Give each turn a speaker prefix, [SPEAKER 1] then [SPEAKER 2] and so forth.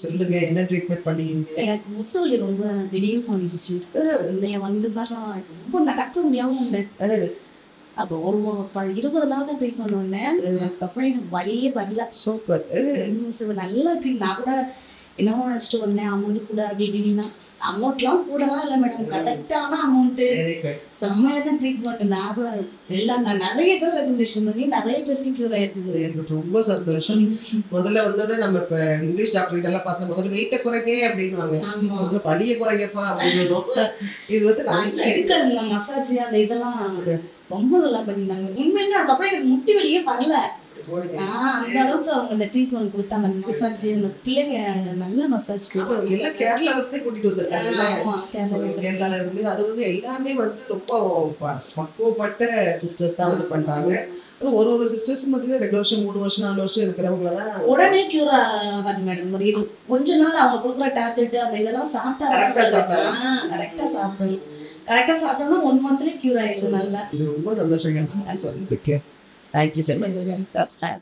[SPEAKER 1] சொல்லுங்க, என்ன ட்ரீட்மெண்ட் பண்ணீங்க?
[SPEAKER 2] எனக்கு முட்டு வலி ரொம்ப திடீர்னு வந்துச்சு. வந்து பார்த்தா ரொம்ப நடக்க முடியாம இருந்தேன். அப்போ ஒரு 20 நாள் தான் ட்ரீட்மெண்ட் வந்தேன். அதுக்கப்புறம் எனக்கு வலியே வரல.
[SPEAKER 1] சூப்பர்.
[SPEAKER 2] நல்லா ட்ரீட் நான் கூட என்னமோ நினச்சிட்டு வந்தேன் அமௌண்ட் கூட அப்படி இப்படின்னா அமௌண்ட்லாம் கூடலாம் இல்லை மேடம். கரெக்டான அமௌண்ட்டு
[SPEAKER 1] வெரி குட்.
[SPEAKER 2] செம்மையாக தான் ட்ரீட்மெண்ட். நான் எல்லாம் நான் நிறைய பேர் ரெக்கமெண்டேஷன் பண்ணி நிறைய பேருக்கு க்யூர் ஆயிருக்குது.
[SPEAKER 1] எனக்கு ரொம்ப சந்தோஷம். முதல்ல வந்தோடனே நம்ம இப்போ இங்கிலீஷ் டாக்டர் எல்லாம் பார்த்தா முதல்ல வெயிட்டை குறைங்க அப்படின்வாங்க. முதல்ல பலியை குறைங்கப்பா அப்படின்னு. இது வந்து
[SPEAKER 2] இருக்க இந்த மசாஜ் அந்த இதெல்லாம் ரொம்ப நல்லா பண்ணியிருந்தாங்க. உண்மையுமே அதுக்கப்புறம் எனக்கு முட்டி வலியே வரல. அந்த அளவுக்கு அவங்க அந்த ட்ரீட்மெண்ட் கொடுத்தாங்க. அந்த மசாஜ் அந்த பிள்ளைங்க நல்ல மசாஜ்
[SPEAKER 1] எல்லாம் கேரளால இருந்தே கூட்டிட்டு வந்திருக்காங்க. கேரளால இருந்து அது வந்து எல்லாமே வந்து ரொம்ப பக்குவப்பட்ட சிஸ்டர்ஸ் தான் வந்து பண்றாங்க. அது ஒரு சிஸ்டர்ஸும் பார்த்தீங்கன்னா 2 வருஷம் 3 வருஷம் 4 வருஷம் இருக்கிறவங்க தான்
[SPEAKER 2] உடனே கியூர் ஆகாது மேடம். கொஞ்ச நாள் அவங்க கொடுக்குற டேப்லெட் அந்த இதெல்லாம் சாப்பிட்டா கரெக்டா சாப்பிடணும். கரெக்டா சாப்பிட்டோம்னா 1 மந்த்லயே கியூர் ஆயிடும். நல்லா
[SPEAKER 1] இது ரொம்ப சந்தோஷங்க. சொல்லிருக்கேன். Thank you sir.